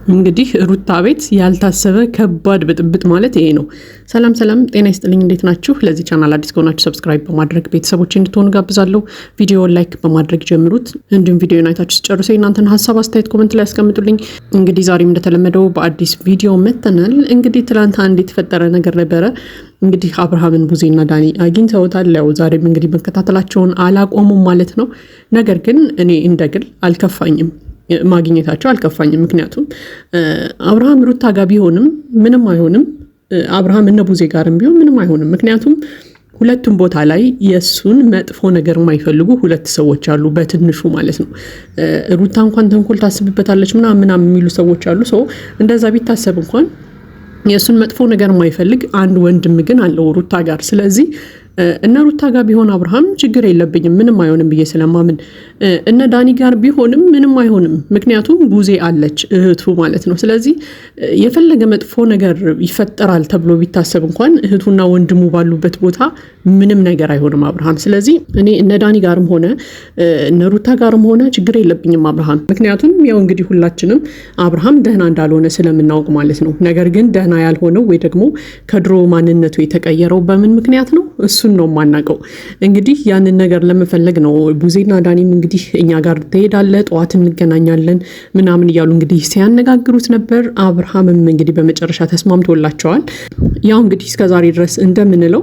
እንግዲህ ሩታ ቤት ያልታሰበ ከባድ ብጥብጥ ማለት ይሄ ነው። ሰላም ጤና ይስጥልኝ፣ እንዴት ናችሁ? ለዚህ ቻናል አዲስ ከሆናችሁ ሰብስክራይብ በማድረግ ቤተሰቦች እንድትሆኑ ጋብዛለሁ። ቪዲዮውን ላይክ በማድረግ ጀምሩት። እንዲሁም ቪዲዮውን አይታችሁ ሲጨርሱ እናንተን ሀሳብ አስተያየት ኮሜንት ላይ ያስቀምጡልኝ። እንግዲህ ዛሬም እንደተለመደው በአዲስ ቪዲዮ መጥተናል። እንግዲህ ትላንት አንድ የተፈጠረ ነገር ነበረ። እንግዲህ አብርሃምን ቡዜና ዳኒ አግኝተውታል። ያው ዛሬም እንግዲህ መከታተላቸውን አላቆሙም ማለት ነው። ነገር ግን እኔ እንደግል አልከፋኝም፣ ማግኘታቸው አልከፋኝም። ምክንያቱም አብርሃም ሩታ ጋር ቢሆንም ምንም አይሆንም፣ አብርሃም እነ ቡዜ ጋርም ቢሆን ምንም አይሆንም። ምክንያቱም ሁለቱም ቦታ ላይ የእሱን መጥፎ ነገር የማይፈልጉ ሁለት ሰዎች አሉ፣ በትንሹ ማለት ነው። ሩታ እንኳን ተንኮል ታስብበታለች ምናምን የሚሉ ሰዎች አሉ። ሰው እንደዛ ቢታሰብ እንኳን የእሱን መጥፎ ነገር የማይፈልግ አንድ ወንድም ግን አለው ሩታ ጋር። ስለዚህ እነ ሩታ ጋር ቢሆን አብርሃም ችግር የለብኝም ምንም አይሆንም ብዬ ስለማምን፣ እነ ዳኒ ጋር ቢሆንም ምንም አይሆንም። ምክንያቱም ቡዜ አለች እህቱ ማለት ነው። ስለዚህ የፈለገ መጥፎ ነገር ይፈጠራል ተብሎ ቢታሰብ እንኳን እህቱና ወንድሙ ባሉበት ቦታ ምንም ነገር አይሆንም አብርሃም። ስለዚህ እኔ እነ ዳኒ ጋርም ሆነ እነ ሩታ ጋርም ሆነ ችግር የለብኝም አብርሃም። ምክንያቱም ያው እንግዲህ ሁላችንም አብርሃም ደህና እንዳልሆነ ስለምናውቅ ማለት ነው። ነገር ግን ደህና ያልሆነው ወይ ደግሞ ከድሮ ማንነቱ የተቀየረው በምን ምክንያት ነው? እሱን ነው የማናውቀው። እንግዲህ ያንን ነገር ለመፈለግ ነው ቡዜና ዳኒም እንግዲህ እኛ ጋር ትሄዳለህ፣ ጠዋት እንገናኛለን ምናምን እያሉ እንግዲህ ሲያነጋግሩት ነበር። አብርሃምም እንግዲህ በመጨረሻ ተስማምቶላቸዋል። ያው እንግዲህ እስከዛሬ ድረስ እንደምንለው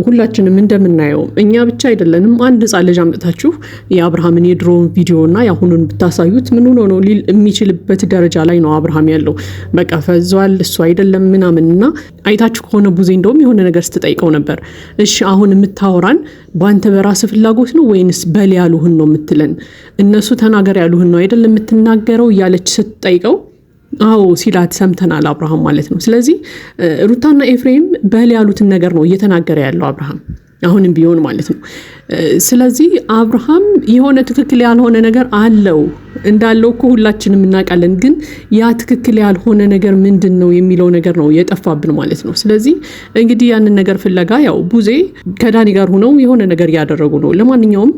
ሁላችንም እንደምናየው እኛ ብቻ አይደለንም። አንድ ህፃን ልጅ አምጥታችሁ የአብርሃምን የድሮ ቪዲዮና የአሁኑን ብታሳዩት ምን ሆኖ ነው ሊል የሚችልበት ደረጃ ላይ ነው አብርሃም ያለው። በቃ ፈዟል፣ እሱ አይደለም ምናምን። እና አይታችሁ ከሆነ ቡዜ እንደውም የሆነ ነገር ስትጠይቀው ነበር። እሺ አሁን የምታወራን በአንተ በራስ ፍላጎት ነው ወይንስ በል ያሉህን ነው የምትለን? እነሱ ተናገር ያሉህን ነው አይደል የምትናገረው እያለች ስትጠይቀው አዎ ሲላት ሰምተናል አብርሃም ማለት ነው። ስለዚህ ሩታና ኤፍሬም በል ያሉትን ነገር ነው እየተናገረ ያለው አብርሃም አሁንም ቢሆን ማለት ነው። ስለዚህ አብርሃም የሆነ ትክክል ያልሆነ ነገር አለው እንዳለው እኮ ሁላችንም እናውቃለን። ግን ያ ትክክል ያልሆነ ነገር ምንድን ነው የሚለው ነገር ነው የጠፋብን ማለት ነው። ስለዚህ እንግዲህ ያንን ነገር ፍለጋ ያው ቡዜ ከዳኒ ጋር ሆነው የሆነ ነገር እያደረጉ ነው። ለማንኛውም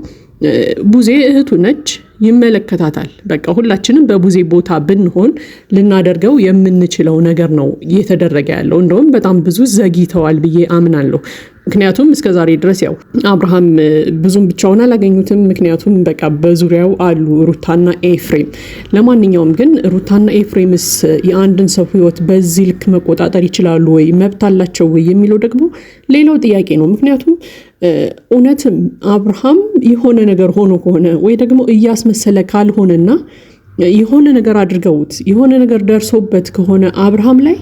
ቡዜ እህቱ ነች፣ ይመለከታታል። በቃ ሁላችንም በቡዜ ቦታ ብንሆን ልናደርገው የምንችለው ነገር ነው እየተደረገ ያለው። እንደውም በጣም ብዙ ዘግይተዋል ብዬ አምናለሁ። ምክንያቱም እስከዛሬ ድረስ ያው አብርሃም ብዙም ብቻውን አላገኙትም። ምክንያቱም በቃ በዙሪያው አሉ ሩታና ኤፍሬም። ለማንኛውም ግን ሩታና ኤፍሬምስ የአንድን ሰው ሕይወት በዚህ ልክ መቆጣጠር ይችላሉ ወይ? መብት አላቸው ወይ የሚለው ደግሞ ሌላው ጥያቄ ነው። ምክንያቱም እውነትም አብርሃም የሆነ ነገር ሆኖ ከሆነ ወይ ደግሞ እያስመሰለ ካልሆነና የሆነ ነገር አድርገውት የሆነ ነገር ደርሶበት ከሆነ አብርሃም ላይ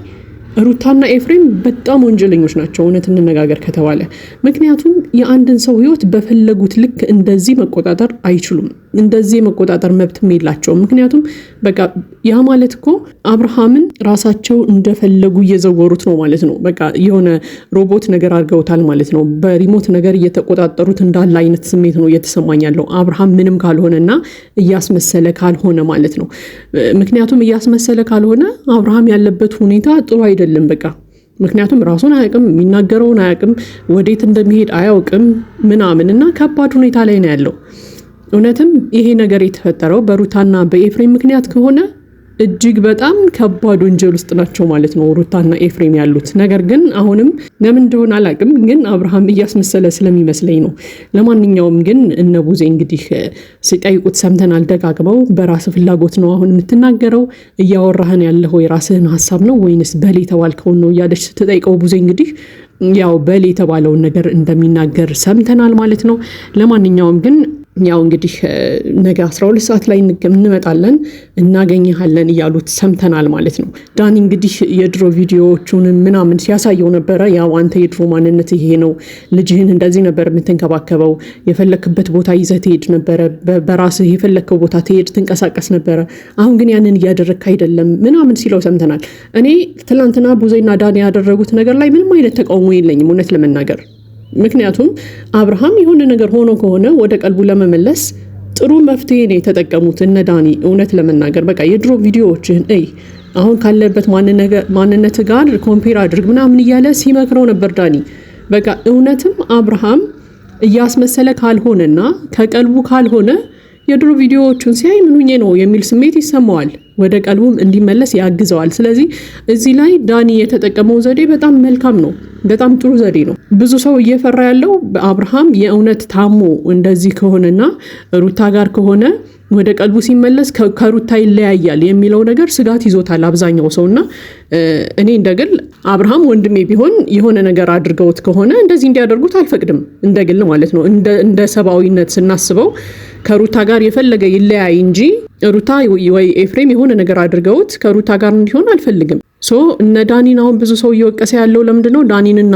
ሩታና ኤፍሬም በጣም ወንጀለኞች ናቸው፣ እውነት እንነጋገር ከተባለ። ምክንያቱም የአንድን ሰው ህይወት በፈለጉት ልክ እንደዚህ መቆጣጠር አይችሉም። እንደዚህ መቆጣጠር መብትም የላቸውም። ምክንያቱም በቃ ያ ማለት እኮ አብርሃምን ራሳቸው እንደፈለጉ እየዘወሩት ነው ማለት ነው። በቃ የሆነ ሮቦት ነገር አድርገውታል ማለት ነው። በሪሞት ነገር እየተቆጣጠሩት እንዳለ አይነት ስሜት ነው እየተሰማኝ ያለው አብርሃም ምንም ካልሆነና እያስመሰለ ካልሆነ ማለት ነው። ምክንያቱም እያስመሰለ ካልሆነ አብርሃም ያለበት ሁኔታ ጥሩ አይደለም። በቃ ምክንያቱም ራሱን አያውቅም፣ የሚናገረውን አያውቅም፣ ወዴት እንደሚሄድ አያውቅም ምናምን እና ከባድ ሁኔታ ላይ ነው ያለው። እውነትም ይሄ ነገር የተፈጠረው በሩታና በኤፍሬም ምክንያት ከሆነ እጅግ በጣም ከባድ ወንጀል ውስጥ ናቸው ማለት ነው ሩታና ኤፍሬም ያሉት። ነገር ግን አሁንም ለምን እንደሆነ አላውቅም፣ ግን አብርሃም እያስመሰለ ስለሚመስለኝ ነው። ለማንኛውም ግን እነ ቡዜ እንግዲህ ሲጠይቁት ሰምተናል ደጋግመው። በራስ ፍላጎት ነው አሁን የምትናገረው፣ እያወራህን ያለው የራስህን ሀሳብ ነው ወይንስ በል የተባልከውን ነው እያለች ስትጠይቀው ቡዜ እንግዲህ ያው በል የተባለውን ነገር እንደሚናገር ሰምተናል ማለት ነው። ለማንኛውም ግን ያው እንግዲህ ነገ 12 ሰዓት ላይ እንመጣለን እናገኘሃለን እያሉት ሰምተናል ማለት ነው። ዳኒ እንግዲህ የድሮ ቪዲዮዎቹን ምናምን ሲያሳየው ነበረ። ያው አንተ የድሮ ማንነት ይሄ ነው፣ ልጅህን እንደዚህ ነበር የምትንከባከበው፣ የፈለክበት ቦታ ይዘህ ትሄድ ነበረ፣ በራስህ የፈለከው ቦታ ትሄድ ትንቀሳቀስ ነበረ፣ አሁን ግን ያንን እያደረግክ አይደለም ምናምን ሲለው ሰምተናል። እኔ ትላንትና ቡዜና ዳኒ ያደረጉት ነገር ላይ ምንም አይነት ተቃውሞ የለኝም እውነት ለመናገር። ምክንያቱም አብርሃም የሆነ ነገር ሆኖ ከሆነ ወደ ቀልቡ ለመመለስ ጥሩ መፍትሄ ነው የተጠቀሙት እነ ዳኒ። እውነት ለመናገር በቃ የድሮ ቪዲዮዎችህን አሁን ካለበት ማንነት ጋር ኮምፔር አድርግ ምናምን እያለ ሲመክረው ነበር ዳኒ። በቃ እውነትም አብርሃም እያስመሰለ ካልሆነና ከቀልቡ ካልሆነ የድሮ ቪዲዮዎቹን ሲያይ ምን ሆኜ ነው የሚል ስሜት ይሰማዋል፣ ወደ ቀልቡም እንዲመለስ ያግዘዋል። ስለዚህ እዚህ ላይ ዳኒ የተጠቀመው ዘዴ በጣም መልካም ነው፣ በጣም ጥሩ ዘዴ ነው። ብዙ ሰው እየፈራ ያለው አብርሃም የእውነት ታሞ እንደዚህ ከሆነና ሩታ ጋር ከሆነ ወደ ቀልቡ ሲመለስ ከሩታ ይለያያል የሚለው ነገር ስጋት ይዞታል አብዛኛው ሰውና እኔ እንደግል አብርሃም ወንድሜ ቢሆን የሆነ ነገር አድርገውት ከሆነ እንደዚህ እንዲያደርጉት አልፈቅድም፣ እንደግል ማለት ነው። እንደ ሰብአዊነት ስናስበው ከሩታ ጋር የፈለገ ይለያይ እንጂ ሩታ ወይ ኤፍሬም የሆነ ነገር አድርገውት ከሩታ ጋር እንዲሆን አልፈልግም። እነ ዳኒን አሁን ብዙ ሰው እየወቀሰ ያለው ለምንድን ነው? ዳኒንና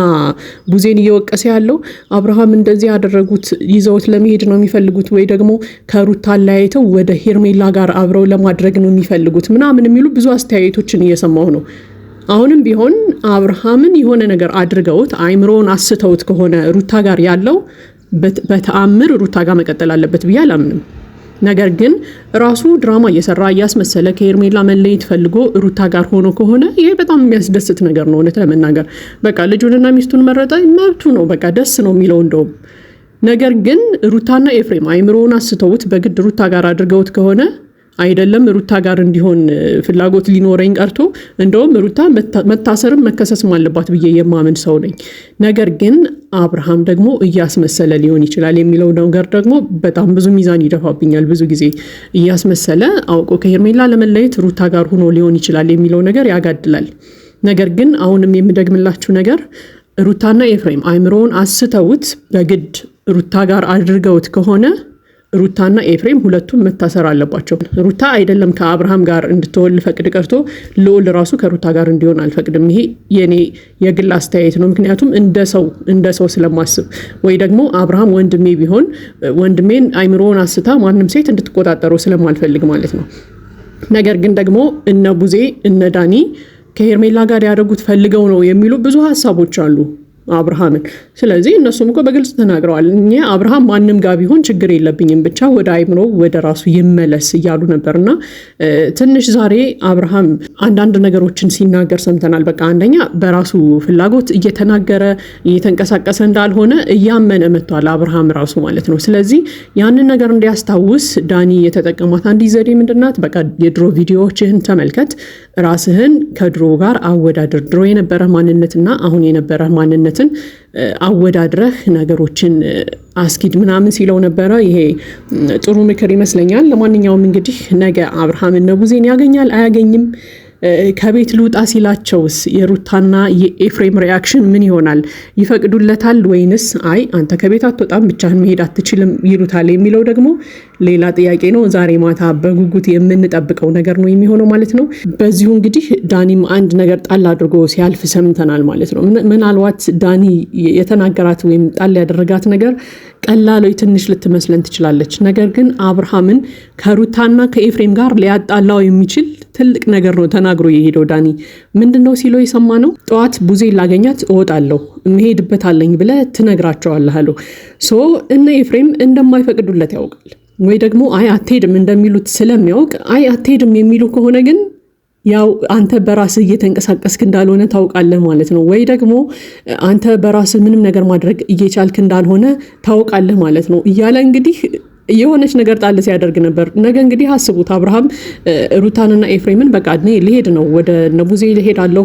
ቡዜን እየወቀሰ ያለው አብርሃም እንደዚህ ያደረጉት ይዘውት ለመሄድ ነው የሚፈልጉት፣ ወይ ደግሞ ከሩታ አለያይተው ወደ ሄርሜላ ጋር አብረው ለማድረግ ነው የሚፈልጉት ምናምን የሚሉ ብዙ አስተያየቶችን እየሰማሁ ነው። አሁንም ቢሆን አብርሃምን የሆነ ነገር አድርገውት አይምሮውን አስተውት ከሆነ ሩታ ጋር ያለው በተአምር ሩታ ጋር መቀጠል አለበት ብዬ አላምንም። ነገር ግን ራሱ ድራማ እየሰራ እያስመሰለ ከሄርሜላ መለየት ፈልጎ ሩታ ጋር ሆኖ ከሆነ ይሄ በጣም የሚያስደስት ነገር ነው። እውነት ለመናገር በቃ ልጁንና ሚስቱን መረጠ መብቱ ነው፣ በቃ ደስ ነው የሚለው እንደውም። ነገር ግን ሩታና ኤፍሬም አይምሮውን አስተውት በግድ ሩታ ጋር አድርገውት ከሆነ አይደለም ሩታ ጋር እንዲሆን ፍላጎት ሊኖረኝ ቀርቶ እንደውም ሩታ መታሰርም መከሰስም አለባት ብዬ የማምን ሰው ነኝ። ነገር ግን አብርሃም ደግሞ እያስመሰለ ሊሆን ይችላል የሚለው ነገር ደግሞ በጣም ብዙ ሚዛን ይደፋብኛል። ብዙ ጊዜ እያስመሰለ አውቆ ከሄርሜላ ለመለየት ሩታ ጋር ሆኖ ሊሆን ይችላል የሚለው ነገር ያጋድላል። ነገር ግን አሁንም የምደግምላችሁ ነገር ሩታና ኤፍሬም አይምሮውን አስተውት በግድ ሩታ ጋር አድርገውት ከሆነ ሩታና ኤፍሬም ሁለቱም መታሰር አለባቸው። ሩታ አይደለም ከአብርሃም ጋር እንድትወል ፈቅድ ቀርቶ ልዑል ራሱ ከሩታ ጋር እንዲሆን አልፈቅድም። ይሄ የኔ የግል አስተያየት ነው። ምክንያቱም እንደ ሰው ስለማስብ፣ ወይ ደግሞ አብርሃም ወንድሜ ቢሆን ወንድሜን አይምሮውን አስታ ማንም ሴት እንድትቆጣጠረው ስለማልፈልግ ማለት ነው። ነገር ግን ደግሞ እነ ቡዜ እነ ዳኒ ከሄርሜላ ጋር ያደረጉት ፈልገው ነው የሚሉ ብዙ ሀሳቦች አሉ አብርሃምን። ስለዚህ እነሱም እኮ በግልጽ ተናግረዋል። እኛ አብርሃም ማንም ጋር ቢሆን ችግር የለብኝም ብቻ ወደ አይምሮ ወደ ራሱ ይመለስ እያሉ ነበርና ትንሽ ዛሬ አብርሃም አንዳንድ ነገሮችን ሲናገር ሰምተናል። በቃ አንደኛ በራሱ ፍላጎት እየተናገረ እየተንቀሳቀሰ እንዳልሆነ እያመነ መጥቷል አብርሃም ራሱ ማለት ነው። ስለዚህ ያንን ነገር እንዲያስታውስ ዳኒ የተጠቀማት አንዲት ዘዴ ምንድናት? በቃ የድሮ ቪዲዮዎችህን ተመልከት፣ ራስህን ከድሮ ጋር አወዳድር። ድሮ የነበረ ማንነትና አሁን የነበረ ማንነት አወዳድረህ ነገሮችን አስኪድ ምናምን ሲለው ነበረ። ይሄ ጥሩ ምክር ይመስለኛል። ለማንኛውም እንግዲህ ነገ አብርሃም እነ ቡዜን ያገኛል አያገኝም? ከቤት ልውጣ ሲላቸውስ የሩታና የኤፍሬም ሪያክሽን ምን ይሆናል? ይፈቅዱለታል ወይንስ አይ አንተ ከቤት አትወጣም ብቻህን መሄድ አትችልም ይሉታል የሚለው ደግሞ ሌላ ጥያቄ ነው። ዛሬ ማታ በጉጉት የምንጠብቀው ነገር ነው የሚሆነው ማለት ነው። በዚሁ እንግዲህ ዳኒም አንድ ነገር ጣል አድርጎ ሲያልፍ ሰምተናል ማለት ነው። ምናልባት ዳኒ የተናገራት ወይም ጣል ያደረጋት ነገር ቀላሎች ትንሽ ልትመስለን ትችላለች። ነገር ግን አብርሃምን ከሩታና ከኤፍሬም ጋር ሊያጣላው የሚችል ትልቅ ነገር ነው ተናግሮ የሄደው ዳኒ። ምንድነው ሲለው የሰማነው? ጠዋት ቡዜ ላገኛት እወጣለሁ መሄድበት አለኝ ብለህ ትነግራቸዋለህ አለው። እነ ኤፍሬም እንደማይፈቅዱለት ያውቃል፣ ወይ ደግሞ አይ አትሄድም እንደሚሉት ስለሚያውቅ አይ አትሄድም የሚሉ ከሆነ ግን ያው አንተ በራስህ እየተንቀሳቀስክ እንዳልሆነ ታውቃለህ ማለት ነው። ወይ ደግሞ አንተ በራስህ ምንም ነገር ማድረግ እየቻልክ እንዳልሆነ ታውቃለህ ማለት ነው እያለ እንግዲህ የሆነች ነገር ጣል ሲያደርግ ነበር። ነገ እንግዲህ አስቡት አብርሃም ሩታንና ኤፍሬምን በቃ እኔ ልሄድ ነው ወደ ነቡዜ ልሄዳለሁ፣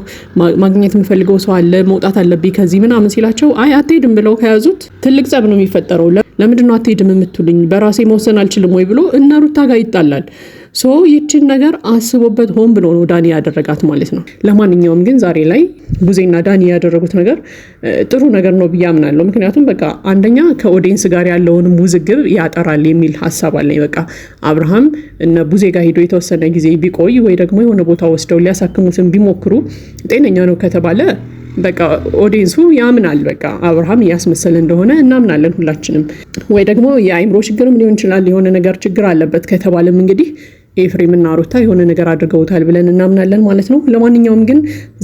ማግኘት የምፈልገው ሰው አለ፣ መውጣት አለብኝ ከዚህ ምናምን ሲላቸው አይ አትሄድም ብለው ከያዙት ትልቅ ጸብ ነው የሚፈጠረው። ለምንድን ነው አትሄድም የምትሉኝ? በራሴ መወሰን አልችልም ወይ ብሎ እነ ሩታ ጋር ይጣላል። ይችን ነገር አስቦበት ሆን ብሎ ነው ዳኒ ያደረጋት ማለት ነው። ለማንኛውም ግን ዛሬ ላይ ቡዜና ዳኒ ያደረጉት ነገር ጥሩ ነገር ነው ብዬ አምናለሁ። ምክንያቱም በቃ አንደኛ ከኦዲየንስ ጋር ያለውን ውዝግብ ያጠራል የሚል ሀሳብ አለኝ። በቃ አብርሃም እነ ቡዜ ጋር ሄዶ የተወሰነ ጊዜ ቢቆይ ወይ ደግሞ የሆነ ቦታ ወስደው ሊያሳክሙትን ቢሞክሩ ጤነኛ ነው ከተባለ በቃ ኦዲየንሱ ያምናል። በቃ አብርሃም እያስመሰለ እንደሆነ እናምናለን ሁላችንም። ወይ ደግሞ የአይምሮ ችግርም ሊሆን ይችላል፣ የሆነ ነገር ችግር አለበት ከተባለም እንግዲህ ኤፍሬምና ሩታ የሆነ ነገር አድርገውታል ብለን እናምናለን ማለት ነው። ለማንኛውም ግን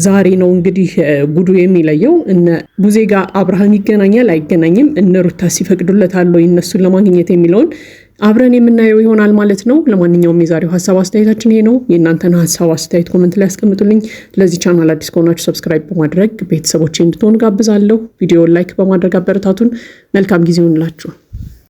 ዛሬ ነው እንግዲህ ጉዱ የሚለየው። እነ ቡዜ ጋር አብርሃም ይገናኛል አይገናኝም፣ እነ ሩታ ሲፈቅዱለታል ወይ እነሱን ለማግኘት የሚለውን አብረን የምናየው ይሆናል ማለት ነው። ለማንኛውም የዛሬው ሀሳብ አስተያየታችን ይሄ ነው። የእናንተን ሀሳብ አስተያየት ኮሜንት ላይ ያስቀምጡልኝ። ለዚህ ቻናል አዲስ ከሆናችሁ ሰብስክራይብ በማድረግ ቤተሰቦቼ እንድትሆኑ ጋብዛለሁ። ቪዲዮውን ላይክ በማድረግ አበረታቱን። መልካም ጊዜ ይሁንላችሁ።